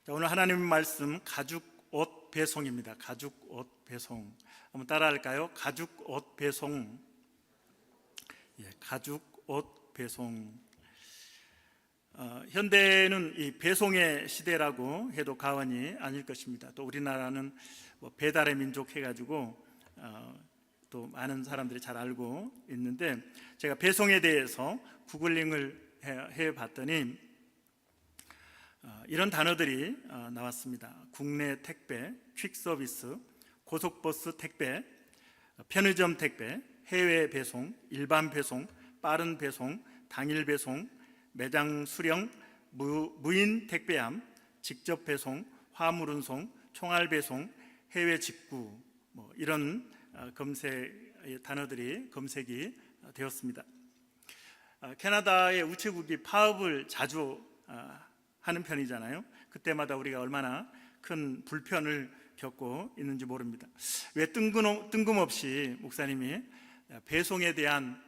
자, 오늘 하나님 말씀 가죽 옷 배송입니다. 가죽 옷 배송. 한번 따라할까요? 가죽 옷 배송. 가죽 옷 배송. 현대는 이 배송의 시대라고 해도 과언이 아닐 것입니다. 또 우리나라는 배달의 민족 해가지고 또 많은 사람들이 잘 알고 있는데, 제가 배송에 대해서 구글링을 해봤더니 이런 단어들이 나왔습니다. 국내 택배, 퀵서비스, 고속버스 택배, 편의점 택배, 해외 배송, 일반 배송, 빠른 배송, 당일 배송, 매장 수령, 무인 택배함, 직접 배송, 화물 운송, 총알 배송, 해외 직구, 이런 검색 단어들이 검색이 되었습니다. 캐나다의 우체국이 파업을 자주 하는 편이잖아요. 그때마다 우리가 얼마나 큰 불편을 겪고 있는지 모릅니다. 왜 뜬금없이 목사님이 배송에 대한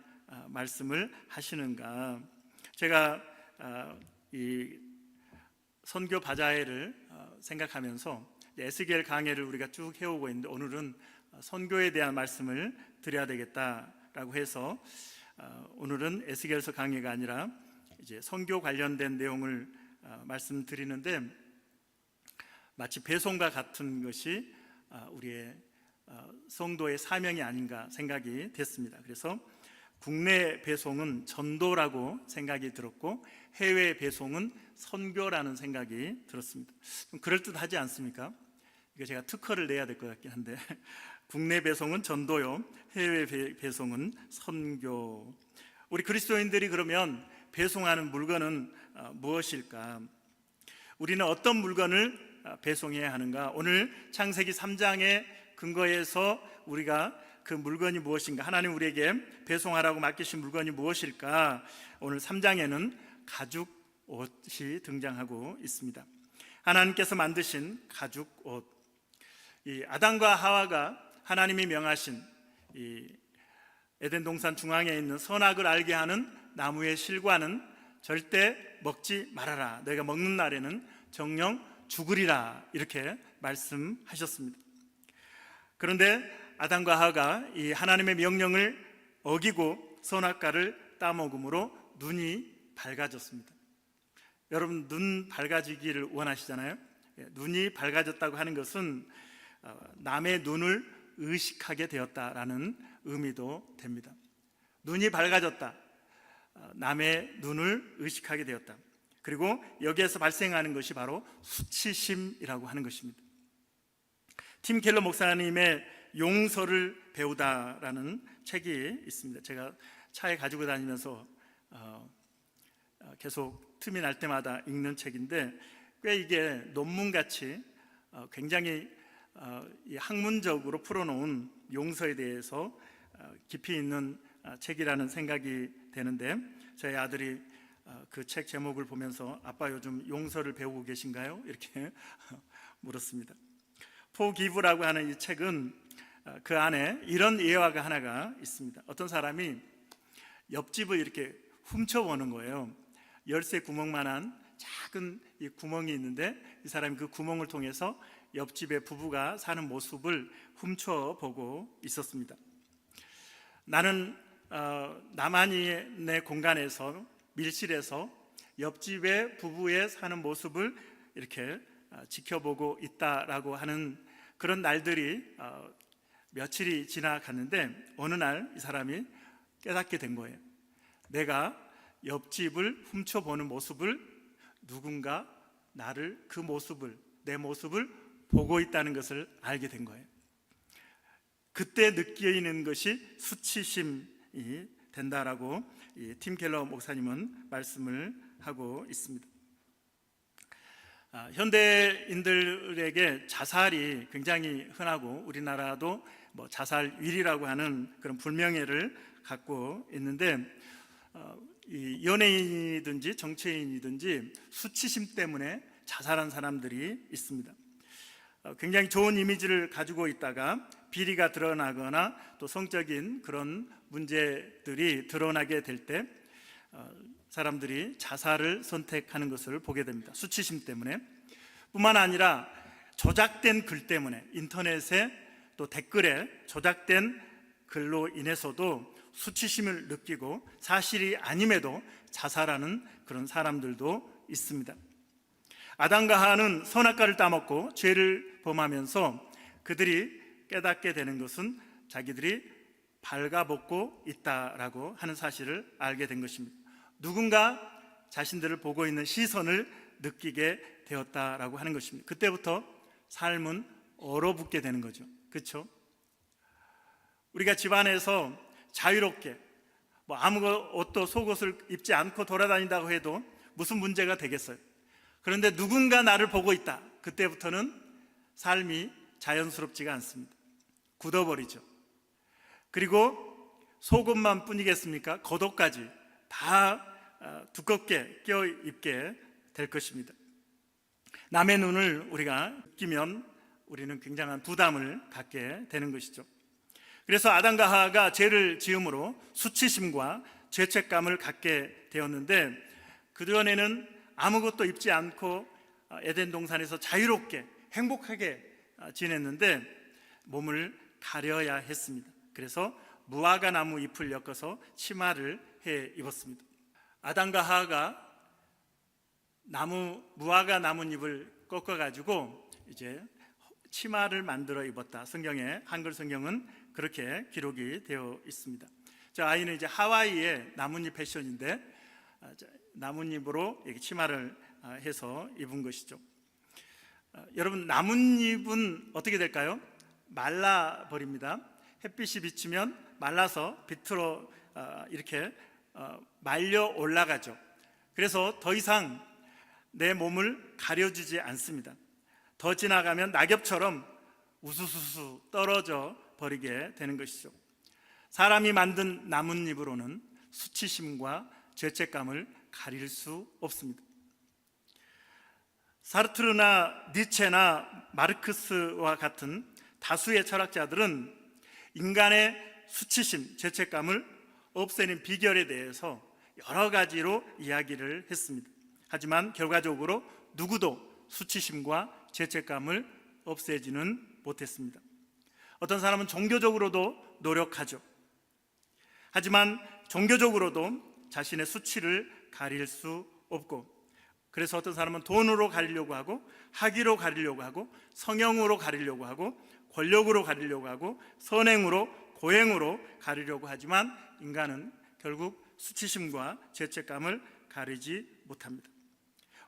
말씀을 하시는가? 제가 이 선교 바자회를 생각하면서 에스겔 강해를 우리가 쭉 해오고 있는데, 오늘은 선교에 대한 말씀을 드려야 되겠다라고 해서 오늘은 에스겔서 강해가 아니라 이제 선교 관련된 내용을 말씀드리는데, 마치 배송과 같은 것이 우리의 성도의 사명이 아닌가 생각이 됐습니다. 그래서 국내 배송은 전도라고 생각이 들었고, 해외 배송은 선교라는 생각이 들었습니다. 좀 그럴듯하지 않습니까? 이거 제가 특허를 내야 될 것 같긴 한데 국내 배송은 전도요, 해외 배송은 선교. 우리 그리스도인들이 그러면 배송하는 물건은 무엇일까? 우리는 어떤 물건을 배송해야 하는가? 오늘 창세기 3장의 근거에서 우리가 그 물건이 무엇인가, 하나님 우리에게 배송하라고 맡기신 물건이 무엇일까? 오늘 3장에는 가죽 옷이 등장하고 있습니다. 하나님께서 만드신 가죽 옷. 이 아담과 하와가 하나님이 명하신 이 에덴 동산 중앙에 있는 선악을 알게 하는 나무의 실과는 절대 먹지 말아라. 너희가 먹는 날에는 정녕 죽으리라. 이렇게 말씀하셨습니다. 그런데 아담과 하와가 이 하나님의 명령을 어기고 선악과를 따먹음으로 눈이 밝아졌습니다. 여러분, 눈 밝아지기를 원하시잖아요. 눈이 밝아졌다고 하는 것은 남의 눈을 의식하게 되었다라는 의미도 됩니다. 눈이 밝아졌다, 남의 눈을 의식하게 되었다. 그리고 여기에서 발생하는 것이 바로 수치심이라고 하는 것입니다. 팀 켈러 목사님의 용서를 배우다라는 책이 있습니다. 제가 차에 가지고 다니면서 계속 틈이 날 때마다 읽는 책인데, 꽤 이게 논문같이 굉장히 학문적으로 풀어놓은 용서에 대해서 깊이 있는 책이라는 생각이 되는데, 저희 아들이 그 책 제목을 보면서 아빠 요즘 용서를 배우고 계신가요? 이렇게 물었습니다. 포기브라고 하는 이 책은 그 안에 이런 예화가 하나가 있습니다. 어떤 사람이 옆집을 이렇게 훔쳐보는 거예요. 열쇠 구멍만한 작은 이 구멍이 있는데, 이 사람이 그 구멍을 통해서 옆집의 부부가 사는 모습을 훔쳐보고 있었습니다. 나는 나만의 공간에서, 밀실에서 옆집의 부부의 사는 모습을 이렇게 지켜보고 있다라고 하는 그런 날들이 며칠이 지나갔는데, 어느 날 이 사람이 깨닫게 된 거예요. 내가 옆집을 훔쳐보는 모습을, 누군가 나를, 그 모습을, 내 모습을 보고 있다는 것을 알게 된 거예요. 그때 느끼는 것이 수치심이 된다라고 팀 켈러 목사님은 말씀을 하고 있습니다. 현대인들에게 자살이 굉장히 흔하고, 우리나라도 자살위리라고 하는 그런 불명예를 갖고 있는데, 이 연예인이든지 정치인이든지 수치심 때문에 자살한 사람들이 있습니다. 굉장히 좋은 이미지를 가지고 있다가 비리가 드러나거나 또 성적인 그런 문제들이 드러나게 될 때 사람들이 자살을 선택하는 것을 보게 됩니다. 수치심 때문에. 뿐만 아니라 조작된 글 때문에, 인터넷에 또 댓글에 조작된 글로 인해서도 수치심을 느끼고 사실이 아님에도 자살하는 그런 사람들도 있습니다. 아담과 하와는 선악과를 따먹고 죄를 범하면서 그들이 깨닫게 되는 것은 자기들이 발가벗고 있다라고 하는 사실을 알게 된 것입니다. 누군가 자신들을 보고 있는 시선을 느끼게 되었다라고 하는 것입니다. 그때부터 삶은 얼어붙게 되는 거죠. 그렇죠? 우리가 집안에서 자유롭게 아무것도 속옷을 입지 않고 돌아다닌다고 해도 무슨 문제가 되겠어요? 그런데 누군가 나를 보고 있다. 그때부터는 삶이 자연스럽지가 않습니다. 굳어버리죠. 그리고 속옷만 뿐이겠습니까? 겉옷까지 다 두껍게 껴입게 될 것입니다. 남의 눈을 우리가 느끼면 우리는 굉장한 부담을 갖게 되는 것이죠. 그래서 아담과 하와가 죄를 지음으로 수치심과 죄책감을 갖게 되었는데, 그전에는 아무것도 입지 않고 에덴 동산에서 자유롭게 행복하게 지냈는데 몸을 가려야 했습니다. 그래서 무화과 나무 잎을 엮어서 치마를 해 입었습니다. 아담과 하와가 무화과 나뭇잎을 꺾어가지고 이제 치마를 만들어 입었다. 성경에, 한글 성경은 그렇게 기록이 되어 있습니다. 저 아이는 이제 하와이의 나뭇잎 패션인데 나뭇잎으로 치마를 해서 입은 것이죠. 여러분, 나뭇잎은 어떻게 될까요? 말라 버립니다. 햇빛이 비치면 말라서 빛으로 이렇게 말려 올라가죠. 그래서 더 이상 내 몸을 가려주지 않습니다. 더 지나가면 낙엽처럼 우수수수 떨어져 버리게 되는 것이죠. 사람이 만든 나뭇잎으로는 수치심과 죄책감을 가릴 수 없습니다. 사르트르나 니체나 마르크스와 같은 다수의 철학자들은 인간의 수치심, 죄책감을 없애는 비결에 대해서 여러 가지로 이야기를 했습니다. 하지만 결과적으로 누구도 수치심과 죄책감을 없애지는 못했습니다. 어떤 사람은 종교적으로도 노력하죠. 하지만 종교적으로도 자신의 수치를 가릴 수 없고, 그래서 어떤 사람은 돈으로 가리려고 하고, 학위로 가리려고 하고, 성형으로 가리려고 하고, 권력으로 가리려고 하고, 선행으로, 고행으로 가리려고 하지만 인간은 결국 수치심과 죄책감을 가리지 못합니다.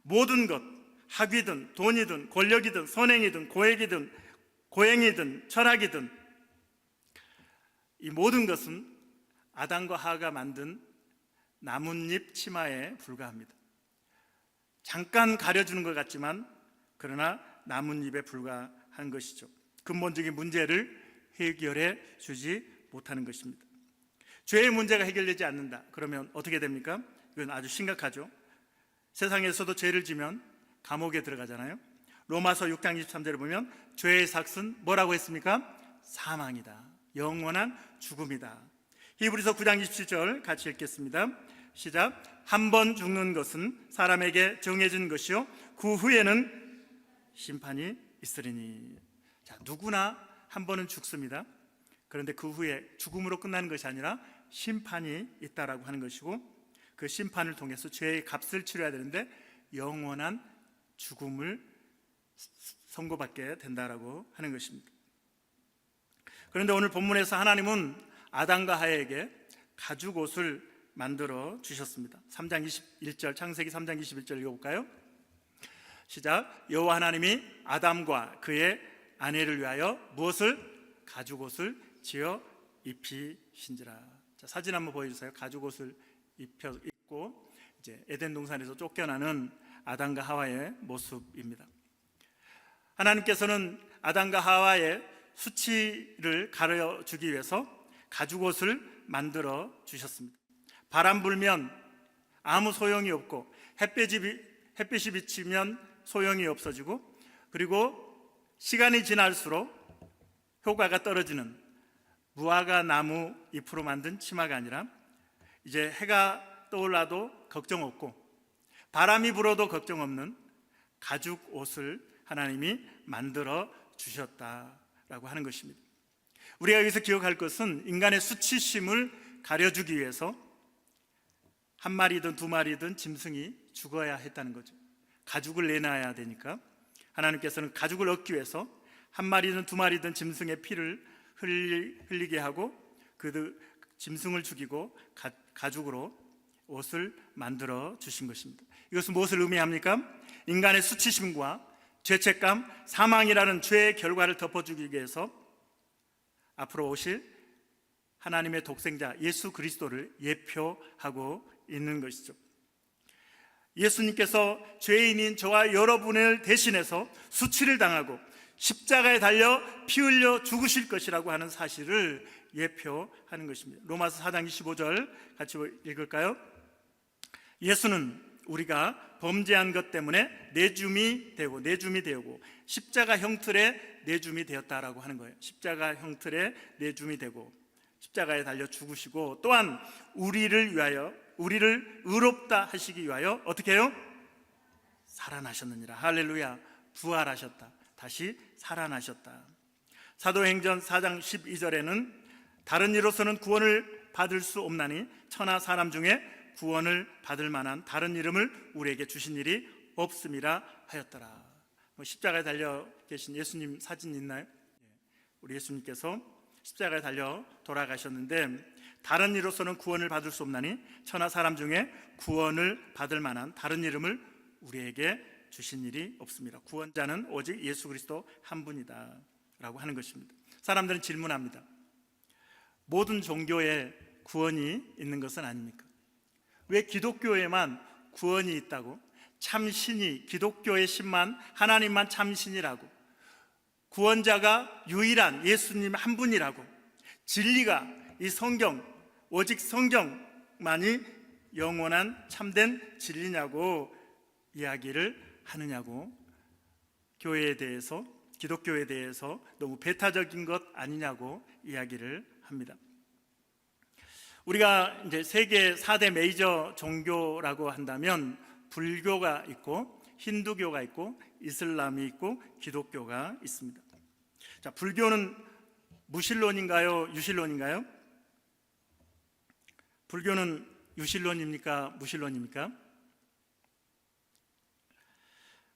모든 것, 학위든 돈이든 권력이든 선행이든 고행이든 철학이든 이 모든 것은 아담과 하와가 만든 나뭇잎 치마에 불과합니다. 잠깐 가려주는 것 같지만 그러나 나뭇잎에 불과한 것이죠. 근본적인 문제를 해결해 주지 못하는 것입니다. 죄의 문제가 해결되지 않는다. 그러면 어떻게 됩니까? 이건 아주 심각하죠. 세상에서도 죄를 지면 감옥에 들어가잖아요. 로마서 6장 23절에 보면 죄의 삭은 뭐라고 했습니까? 사망이다. 영원한 죽음이다. 히브리서 9장 27절 같이 읽겠습니다. 시작. 한 번 죽는 것은 사람에게 정해진 것이요 그 후에는 심판이 있으리니. 자, 누구나 한 번은 죽습니다. 그런데 그 후에 죽음으로 끝나는 것이 아니라 심판이 있다라고 하는 것이고, 그 심판을 통해서 죄의 값을 치러야 되는데 영원한 죽음을 선고받게 된다라고 하는 것입니다. 그런데 오늘 본문에서 하나님은 아담과 하와에게 가죽옷을 만들어 주셨습니다. 3장 21절, 창세기 3장 21절 읽어볼까요? 시작. 여호와 하나님이 아담과 그의 아내를 위하여 무엇을? 가죽옷을 지어 입히신지라. 자, 사진 한번 보여주세요. 가죽옷을 입고 이제 에덴 동산에서 쫓겨나는 아담과 하와의 모습입니다. 하나님께서는 아담과 하와의 수치를 가려주기 위해서 가죽옷을 만들어 주셨습니다. 바람 불면 아무 소용이 없고, 햇빛이 비치면 소용이 없어지고, 그리고 시간이 지날수록 효과가 떨어지는 무화과 나무 잎으로 만든 치마가 아니라 이제 해가 떠올라도 걱정 없고 바람이 불어도 걱정 없는 가죽 옷을 하나님이 만들어 주셨다라고 하는 것입니다. 우리가 여기서 기억할 것은 인간의 수치심을 가려주기 위해서 한 마리든 두 마리든 짐승이 죽어야 했다는 거죠. 가죽을 내놔야 되니까 하나님께서는 가죽을 얻기 위해서 한 마리든 두 마리든 짐승의 피를 흘리게 하고 그 짐승을 죽이고 가죽으로 옷을 만들어 주신 것입니다. 이것은 무엇을 의미합니까? 인간의 수치심과 죄책감, 사망이라는 죄의 결과를 덮어주기 위해서 앞으로 오실 하나님의 독생자 예수 그리스도를 예표하고 있는 것이죠. 예수님께서 죄인인 저와 여러분을 대신해서 수치를 당하고 십자가에 달려 피 흘려 죽으실 것이라고 하는 사실을 예표하는 것입니다. 로마서 4장 25절 같이 읽을까요? 예수는 우리가 범죄한 것 때문에 내줌이 되고 십자가 형틀에 내줌이 되었다라고 하는 거예요. 십자가 형틀에 내줌이 되고 십자가에 달려 죽으시고 또한 우리를 위하여 우리를 의롭다 하시기 위하여 어떻게 해요? 살아나셨느니라. 할렐루야. 부활하셨다. 다시 살아나셨다. 사도행전 4장 12절에는 다른 이로서는 구원을 받을 수 없나니 천하 사람 중에 구원을 받을 만한 다른 이름을 우리에게 주신 일이 없음이라 하였더라. 십자가에 달려 계신 예수님 사진 있나요? 우리 예수님께서 십자가에 달려 돌아가셨는데 다른 이로서는 구원을 받을 수 없나니 천하 사람 중에 구원을 받을 만한 다른 이름을 우리에게 주신 일이 없습니다. 구원자는 오직 예수 그리스도 한 분이다 라고 하는 것입니다. 사람들은 질문합니다. 모든 종교에 구원이 있는 것은 아닙니까? 왜 기독교에만 구원이 있다고? 참신이 기독교의 신만 하나님만 참신이라고, 구원자가 유일한 예수님 한 분이라고, 진리가 이 성경 오직 성경만이 영원한 참된 진리냐고 이야기를 하느냐고, 교회에 대해서 기독교에 대해서 너무 배타적인 것 아니냐고 이야기를 합니다. 우리가 이제 세계 4대 메이저 종교라고 한다면 불교가 있고 힌두교가 있고 이슬람이 있고 기독교가 있습니다. 자, 불교는 무신론인가요? 유신론인가요? 불교는 유신론입니까? 무신론입니까?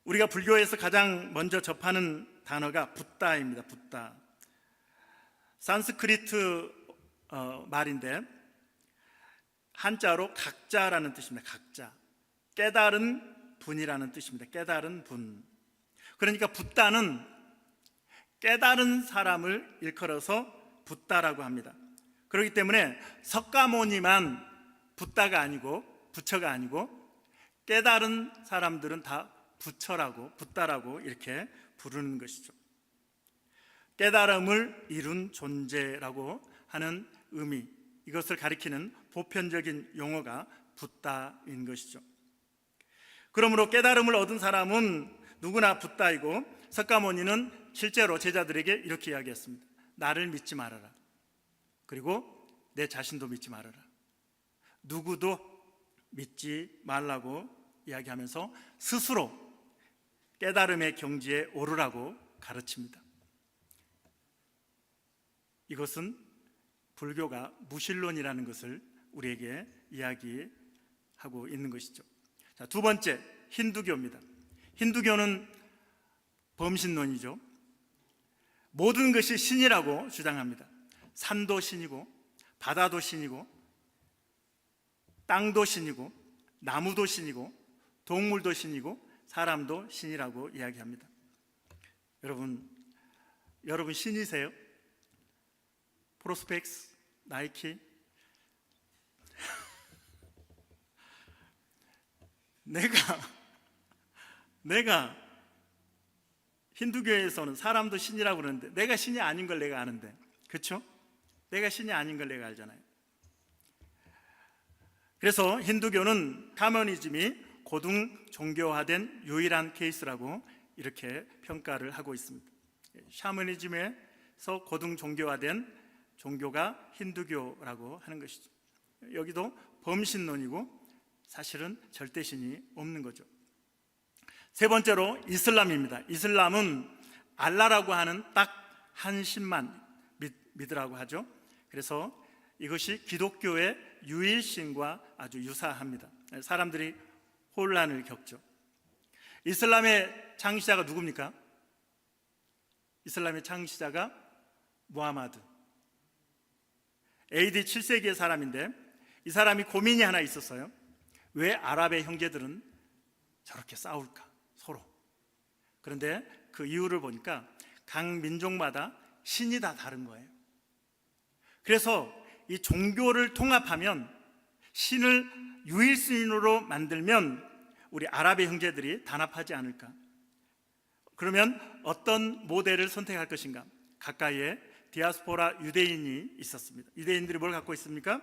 우리가 불교에서 가장 먼저 접하는 단어가 붓다입니다. 붓다. 산스크리트 말인데 한자로 각자라는 뜻입니다. 각자. 깨달은 분이라는 뜻입니다. 깨달은 분. 그러니까 붓다는 깨달은 사람을 일컬어서 붓다라고 합니다. 그렇기 때문에 석가모니만 붓다가 아니고 부처가 아니고 깨달은 사람들은 다 부처라고 붓다라고 이렇게 부르는 것이죠. 깨달음을 이룬 존재라고 하는 의미, 이것을 가리키는 보편적인 용어가 붓다인 것이죠. 그러므로 깨달음을 얻은 사람은 누구나 붓다이고, 석가모니는 실제로 제자들에게 이렇게 이야기했습니다. 나를 믿지 말아라. 그리고 내 자신도 믿지 말아라. 누구도 믿지 말라고 이야기하면서 스스로 깨달음의 경지에 오르라고 가르칩니다. 이것은 불교가 무신론이라는 것을 우리에게 이야기하고 있는 것이죠. 자, 두 번째, 힌두교입니다. 힌두교는 범신론이죠. 모든 것이 신이라고 주장합니다. 산도 신이고 바다도 신이고 땅도 신이고 나무도 신이고 동물도 신이고 사람도 신이라고 이야기합니다. 여러분 신이세요? 프로스펙스, 나이키? 내가 힌두교에서는 사람도 신이라고 그러는데 내가 신이 아닌 걸 내가 아는데, 그렇죠? 내가 신이 아닌 걸 내가 알잖아요. 그래서 힌두교는 샤머니즘이 고등 종교화된 유일한 케이스라고 이렇게 평가를 하고 있습니다. 샤머니즘에서 고등 종교화된 종교가 힌두교라고 하는 것이죠. 여기도 범신론이고 사실은 절대신이 없는 거죠. 세 번째로 이슬람입니다. 이슬람은 알라라고 하는 딱 한 신만 믿으라고 하죠. 그래서 이것이 기독교의 유일신과 아주 유사합니다. 사람들이 혼란을 겪죠. 이슬람의 창시자가 누굽니까? 이슬람의 창시자가 무하마드, AD 7세기의 사람인데, 이 사람이 고민이 하나 있었어요. 왜 아랍의 형제들은 저렇게 싸울까, 서로. 그런데 그 이유를 보니까 각 민족마다 신이 다 다른 거예요. 그래서 이 종교를 통합하면, 신을 유일신으로 만들면 우리 아랍의 형제들이 단합하지 않을까. 그러면 어떤 모델을 선택할 것인가? 가까이에 디아스포라 유대인이 있었습니다. 유대인들이 뭘 갖고 있습니까?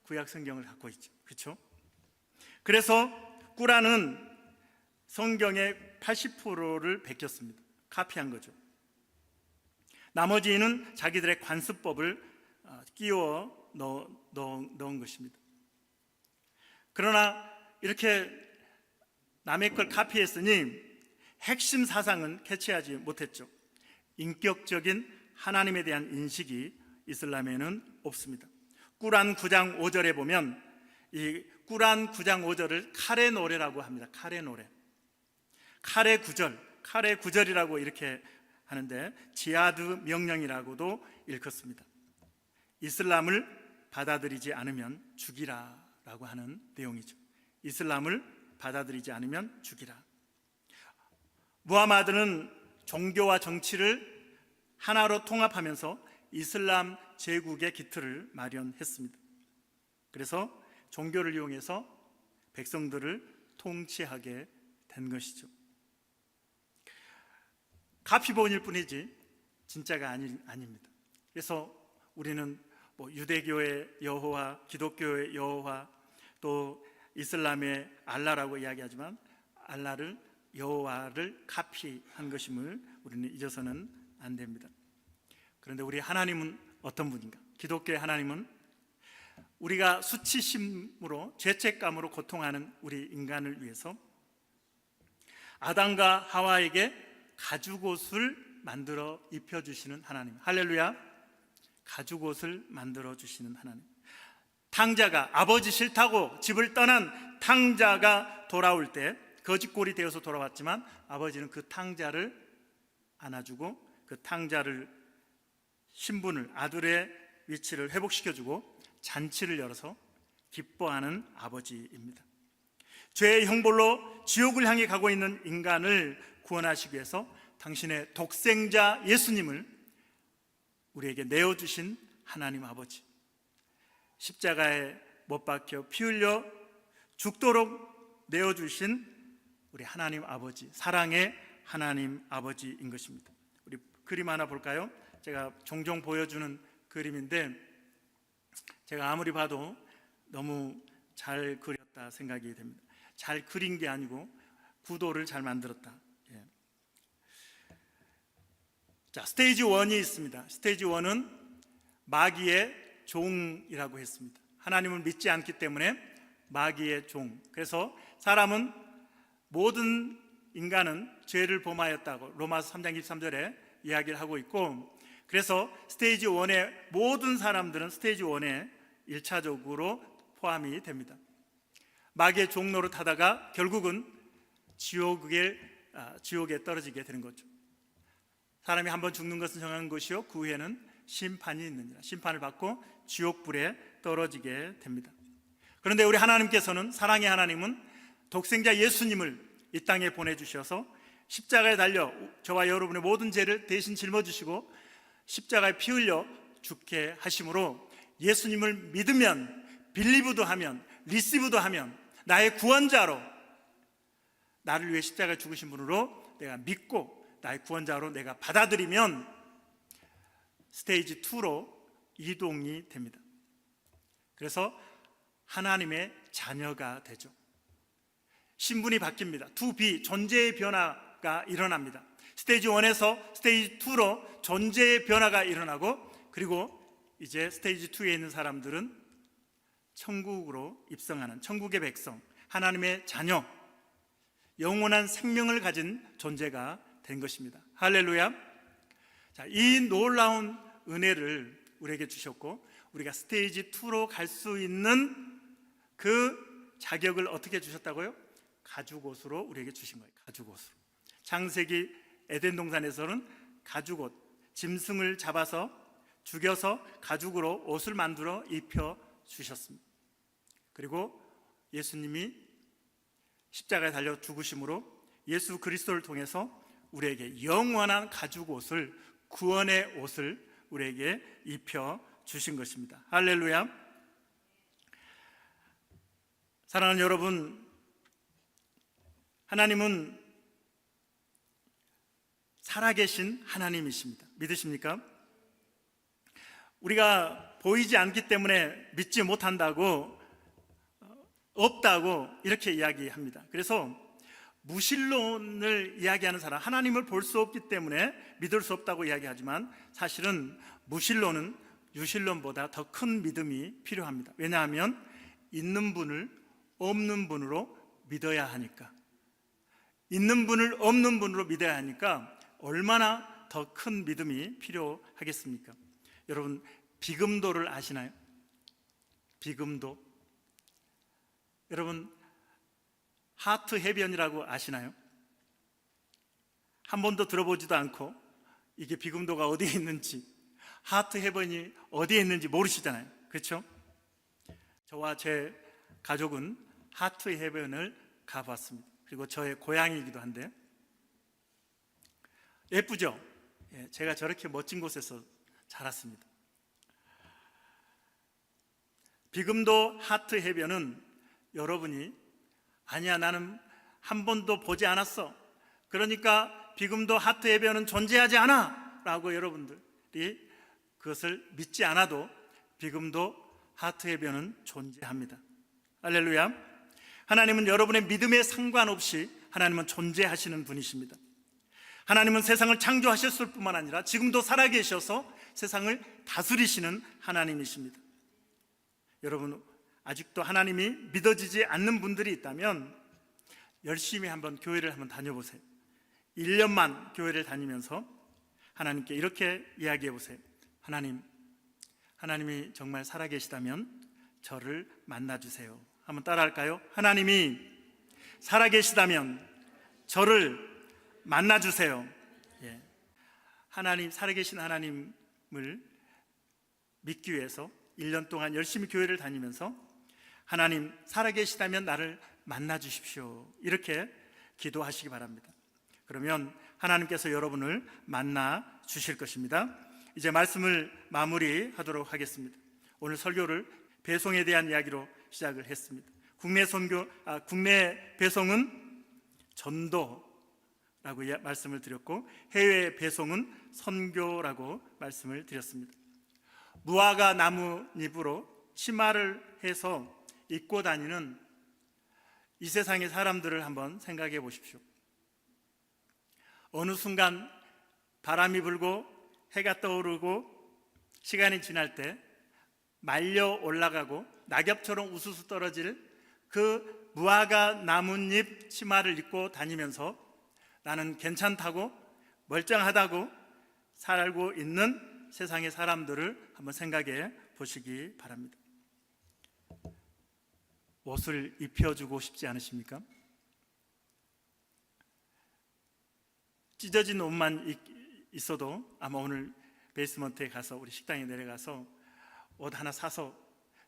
구약 성경을 갖고 있죠. 그렇죠? 그래서 꾸란은 성경의 80%를 베꼈습니다. 카피한 거죠. 나머지는 자기들의 관습법을 끼워 넣은 것입니다. 그러나 이렇게 남의 걸 카피했으니 핵심 사상은 캐치하지 못했죠. 인격적인 하나님에 대한 인식이 이슬람에는 없습니다. 꾸란 9장 5절에 보면 이 꾸란 9장 5절을 카레 노래라고 합니다. 카레 노래. 카레 9절, 카레 9절이라고 이렇게 하는데 지하드 명령이라고도 일컫습니다. 이슬람을 받아들이지 않으면 죽이라라고 하는 내용이죠. 이슬람을 받아들이지 않으면 죽이라. 무하마드는 종교와 정치를 하나로 통합하면서 이슬람 제국의 기틀을 마련했습니다. 그래서 종교를 이용해서 백성들을 통치하게 된 것이죠. 카피본일 뿐이지 진짜가 아닙니다. 그래서 우리는 유대교의 여호와, 기독교의 여호와, 또 이슬람의 알라라고 이야기하지만 알라를, 여호와를 카피한 것임을 우리는 잊어서는 안 됩니다. 그런데 우리 하나님은 어떤 분인가? 기독교의 하나님은 우리가 수치심으로, 죄책감으로 고통하는 우리 인간을 위해서 아담과 하와에게 가죽옷을 만들어 입혀주시는 하나님. 할렐루야. 가죽옷을 만들어 주시는 하나님. 탕자가, 아버지 싫다고 집을 떠난 탕자가 돌아올 때 거짓골이 되어서 돌아왔지만 아버지는 그 탕자를 안아주고 그 탕자를, 신분을, 아들의 위치를 회복시켜주고 잔치를 열어서 기뻐하는 아버지입니다. 죄의 형벌로 지옥을 향해 가고 있는 인간을 구원하시기 위해서 당신의 독생자 예수님을 우리에게 내어주신 하나님 아버지, 십자가에 못 박혀 피 흘려 죽도록 내어주신 우리 하나님 아버지, 사랑의 하나님 아버지인 것입니다. 우리 그림 하나 볼까요? 제가 종종 보여주는 그림인데 제가 아무리 봐도 너무 잘 그렸다 생각이 됩니다. 잘 그린 게 아니고 구도를 잘 만들었다. 자, 스테이지 1이 있습니다. 스테이지 1은 마귀의 종이라고 했습니다. 하나님을 믿지 않기 때문에 마귀의 종. 그래서 사람은, 모든 인간은 죄를 범하였다고 로마서 3장 23절에 이야기를 하고 있고, 그래서 스테이지 1의 모든 사람들은 스테이지 1에 1차적으로 포함이 됩니다. 마귀의 종 노릇하다가 결국은 지옥에 떨어지게 되는 거죠. 사람이 한번 죽는 것은 정한 것이요 그 후에는 심판이 있느니라. 심판을 받고 지옥불에 떨어지게 됩니다. 그런데 우리 하나님께서는, 사랑의 하나님은 독생자 예수님을 이 땅에 보내주셔서 십자가에 달려 저와 여러분의 모든 죄를 대신 짊어지시고 십자가에 피 흘려 죽게 하심으로 예수님을 믿으면, 빌리브도 하면, 리시브도 하면, 나의 구원자로, 나를 위해 십자가에 죽으신 분으로 내가 믿고 나의 구원자로 내가 받아들이면 스테이지 2로 이동이 됩니다. 그래서 하나님의 자녀가 되죠. 신분이 바뀝니다. to be, 존재의 변화가 일어납니다. 스테이지 1에서 스테이지 2로 존재의 변화가 일어나고, 그리고 이제 스테이지 2에 있는 사람들은 천국으로 입성하는 천국의 백성, 하나님의 자녀, 영원한 생명을 가진 존재가 된 것입니다. 할렐루야. 자, 이 놀라운 은혜를 우리에게 주셨고 우리가 스테이지 2로 갈 수 있는 그 자격을 어떻게 주셨다고요? 가죽옷으로 우리에게 주신 거예요. 가죽옷으로. 창세기 에덴 동산에서는 가죽옷, 짐승을 잡아서 죽여서 가죽으로 옷을 만들어 입혀 주셨습니다. 그리고 예수님이 십자가에 달려 죽으심으로 예수 그리스도를 통해서 우리에게 영원한 가죽옷을, 구원의 옷을 우리에게 입혀 주신 것입니다. 할렐루야. 사랑하는 여러분, 하나님은 살아계신 하나님이십니다. 믿으십니까? 우리가 보이지 않기 때문에 믿지 못한다고, 없다고 이렇게 이야기합니다. 그래서 무신론을 이야기하는 사람, 하나님을 볼 수 없기 때문에 믿을 수 없다고 이야기하지만 사실은 무신론은 유신론보다 더 큰 믿음이 필요합니다. 왜냐하면 있는 분을 없는 분으로 믿어야 하니까. 있는 분을 없는 분으로 믿어야 하니까 얼마나 더 큰 믿음이 필요하겠습니까? 여러분, 비금도를 아시나요? 비금도. 여러분, 하트 해변이라고 아시나요? 한 번도 들어보지도 않고 이게 비금도가 어디에 있는지, 하트 해변이 어디에 있는지 모르시잖아요. 그렇죠? 저와 제 가족은 하트 해변을 가봤습니다. 그리고 저의 고향이기도 한데 예쁘죠? 제가 저렇게 멋진 곳에서 자랐습니다. 비금도 하트 해변은 여러분이 아니야, 나는 한 번도 보지 않았어, 그러니까 비금도 하트 해변은 존재하지 않아 라고 여러분들이 그것을 믿지 않아도 비금도 하트 해변은 존재합니다. 할렐루야. 하나님은 여러분의 믿음에 상관없이 하나님은 존재하시는 분이십니다. 하나님은 세상을 창조하셨을 뿐만 아니라 지금도 살아계셔서 세상을 다스리시는 하나님이십니다. 여러분, 아직도 하나님이 믿어지지 않는 분들이 있다면 열심히 한번 교회를 한번 다녀보세요. 1년만 교회를 다니면서 하나님께 이렇게 이야기해 보세요. 하나님이 정말 살아계시다면 저를 만나주세요. 한번 따라할까요? 하나님이 살아계시다면 저를 만나주세요. 예. 하나님, 살아계신 하나님을 믿기 위해서 1년 동안 열심히 교회를 다니면서 하나님 살아계시다면 나를 만나주십시오, 이렇게 기도하시기 바랍니다. 그러면 하나님께서 여러분을 만나 주실 것입니다. 이제 말씀을 마무리하도록 하겠습니다. 오늘 설교를 배송에 대한 이야기로 시작을 했습니다. 국내 배송은 전도라고 말씀을 드렸고 해외 배송은 선교라고 말씀을 드렸습니다. 무화과 나뭇잎으로 치마를 해서 입고 다니는 이 세상의 사람들을 한번 생각해 보십시오. 어느 순간 바람이 불고 해가 떠오르고 시간이 지날 때 말려 올라가고 낙엽처럼 우수수 떨어질 그 무화과 나뭇잎 치마를 입고 다니면서 나는 괜찮다고, 멀쩡하다고 살고 있는 세상의 사람들을 한번 생각해 보시기 바랍니다. 옷을 입혀주고 싶지 않으십니까? 찢어진 옷만 있어도 아마 오늘 베이스먼트에 가서 우리 식당에 내려가서 옷 하나 사서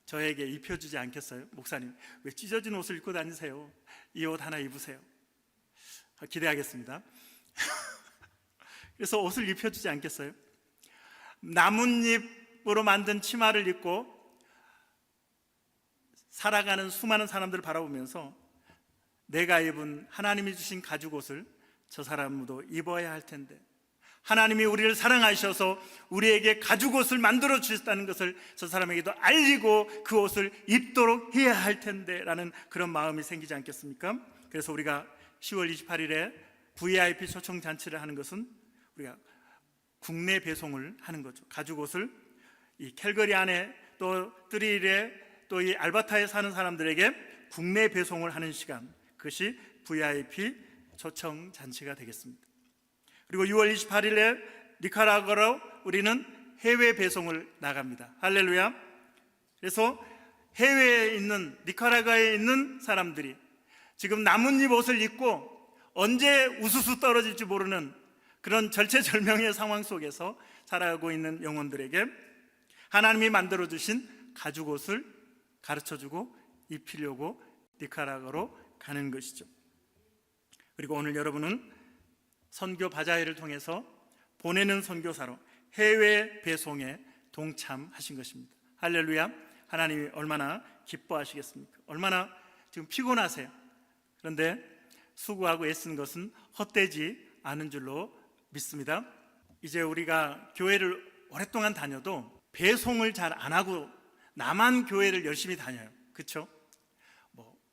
저에게 입혀주지 않겠어요? 목사님, 왜 찢어진 옷을 입고 다니세요? 이 옷 하나 입으세요. 기대하겠습니다. 그래서 옷을 입혀주지 않겠어요? 나뭇잎으로 만든 치마를 입고 살아가는 수많은 사람들을 바라보면서 내가 입은 하나님이 주신 가죽옷을 저 사람도 입어야 할 텐데, 하나님이 우리를 사랑하셔서 우리에게 가죽옷을 만들어 주셨다는 것을 저 사람에게도 알리고 그 옷을 입도록 해야 할 텐데 라는 그런 마음이 생기지 않겠습니까? 그래서 우리가 10월 28일에 VIP 초청 잔치를 하는 것은 우리가 국내 배송을 하는 거죠. 가죽옷을 이 캘거리 안에 또 트리일에 또 이 알버타에 사는 사람들에게 국내 배송을 하는 시간, 그것이 VIP 초청 잔치가 되겠습니다. 그리고 6월 28일에 니카라과로 우리는 해외 배송을 나갑니다. 할렐루야. 그래서 해외에 있는, 니카라과에 있는 사람들이 지금 나뭇잎 옷을 입고 언제 우수수 떨어질지 모르는 그런 절체절명의 상황 속에서 살아가고 있는 영혼들에게 하나님이 만들어주신 가죽옷을 가르쳐주고 입히려고 니카라과로 가는 것이죠. 그리고 오늘 여러분은 선교 바자회를 통해서 보내는 선교사로 해외 배송에 동참하신 것입니다. 할렐루야. 하나님이 얼마나 기뻐하시겠습니까? 얼마나 지금 피곤하세요. 그런데 수고하고 애쓴 것은 헛되지 않은 줄로 믿습니다. 이제 우리가 교회를 오랫동안 다녀도 배송을 잘 안 하고 나만 교회를 열심히 다녀요. 그렇죠?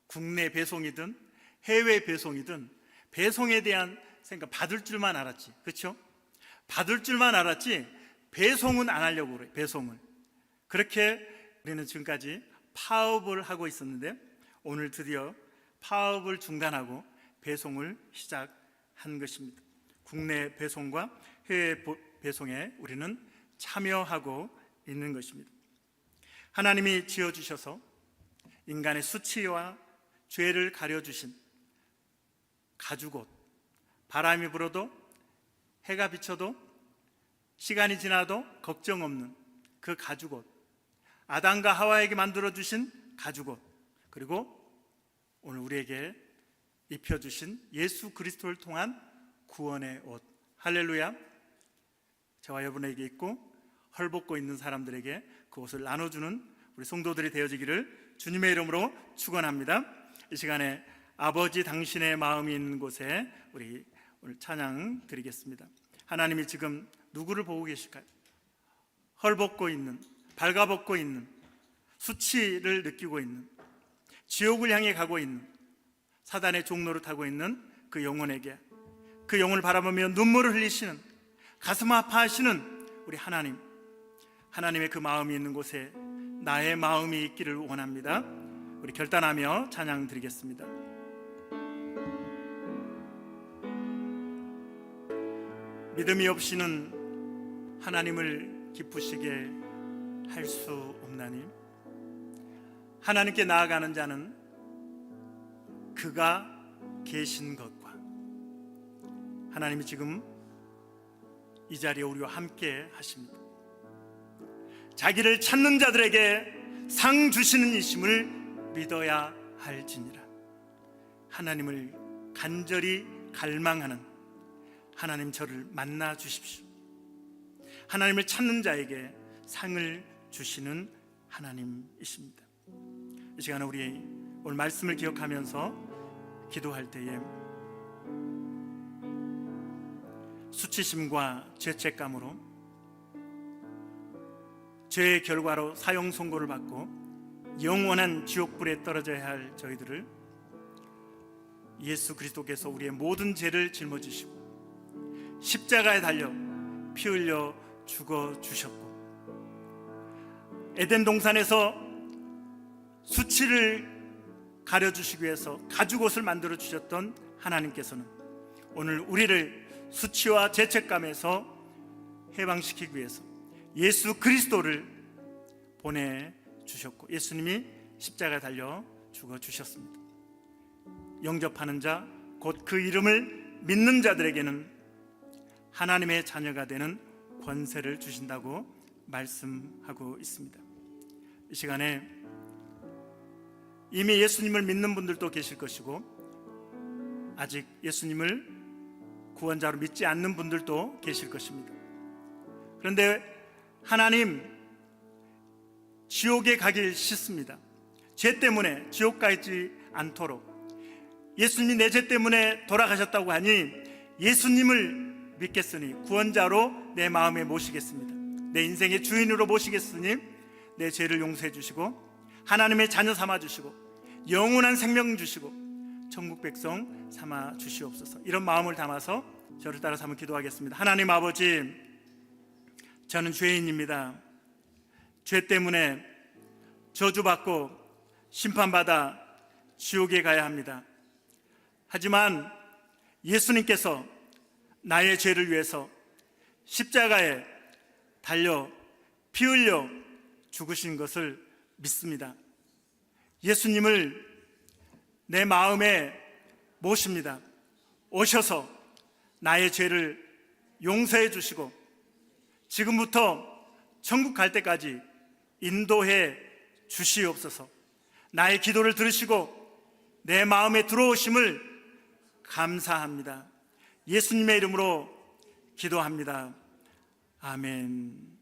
국내 배송이든 해외 배송이든 배송에 대한 생각, 받을 줄만 알았지. 그렇죠? 받을 줄만 알았지 배송은 안 하려고 그래요. 배송을. 그렇게 우리는 지금까지 파업을 하고 있었는데 오늘 드디어 파업을 중단하고 배송을 시작한 것입니다. 국내 배송과 해외 배송에 우리는 참여하고 있는 것입니다. 하나님이 지어주셔서 인간의 수치와 죄를 가려주신 가죽옷, 바람이 불어도 해가 비쳐도 시간이 지나도 걱정 없는 그 가죽옷, 아담과 하와에게 만들어주신 가죽옷, 그리고 오늘 우리에게 입혀주신 예수 그리스도를 통한 구원의 옷. 할렐루야. 저와 여러분에게 있고 헐벗고 있는 사람들에게 그 옷을 나눠주는 우리 성도들이 되어지기를 주님의 이름으로 축원합니다. 이 시간에 아버지 당신의 마음이 있는 곳에 우리 오늘 찬양 드리겠습니다. 하나님이 지금 누구를 보고 계실까요? 헐벗고 있는, 발가벗고 있는, 수치를 느끼고 있는, 지옥을 향해 가고 있는, 사단의 종로를 타고 있는 그 영혼에게, 그 영혼을 바라보며 눈물을 흘리시는, 가슴 아파하시는 우리 하나님, 하나님의 그 마음이 있는 곳에 나의 마음이 있기를 원합니다. 우리 결단하며 찬양 드리겠습니다. 믿음이 없이는 하나님을 기쁘시게 할 수 없나니 하나님께 나아가는 자는 그가 계신 것과 하나님이 지금 이 자리에 우리와 함께 하십니다. 자기를 찾는 자들에게 상 주시는 이심을 믿어야 할지니라. 하나님을 간절히 갈망하는 하나님, 저를 만나 주십시오. 하나님을 찾는 자에게 상을 주시는 하나님이십니다. 이 시간에 우리 오늘 말씀을 기억하면서 기도할 때에 수치심과 죄책감으로 죄의 결과로 사형 선고를 받고 영원한 지옥불에 떨어져야 할 저희들을 예수 그리스도께서 우리의 모든 죄를 짊어지시고 십자가에 달려 피 흘려 죽어 주셨고, 에덴 동산에서 수치를 가려주시기 위해서 가죽옷을 만들어 주셨던 하나님께서는 오늘 우리를 수치와 죄책감에서 해방시키기 위해서 예수 그리스도를 보내주셨고, 예수님이 십자가에 달려 죽어 주셨습니다. 영접하는 자, 곧 그 이름을 믿는 자들에게는 하나님의 자녀가 되는 권세를 주신다고 말씀하고 있습니다. 이 시간에 이미 예수님을 믿는 분들도 계실 것이고 아직 예수님을 구원자로 믿지 않는 분들도 계실 것입니다. 그런데 하나님, 지옥에 가길 싫습니다. 죄 때문에 지옥 가지 않도록 예수님이 내 죄 때문에 돌아가셨다고 하니 예수님을 믿겠으니 구원자로 내 마음에 모시겠습니다. 내 인생의 주인으로 모시겠으니 내 죄를 용서해 주시고 하나님의 자녀 삼아 주시고 영원한 생명 주시고 천국 백성 삼아 주시옵소서. 이런 마음을 담아서 저를 따라서 한번 기도하겠습니다. 하나님 아버지, 저는 죄인입니다. 죄 때문에 저주받고 심판받아 지옥에 가야 합니다. 하지만 예수님께서 나의 죄를 위해서 십자가에 달려 피 흘려 죽으신 것을 믿습니다. 예수님을 내 마음에 모십니다. 오셔서 나의 죄를 용서해 주시고 지금부터 천국 갈 때까지 인도해 주시옵소서. 나의 기도를 들으시고 내 마음에 들어오심을 감사합니다. 예수님의 이름으로 기도합니다. 아멘.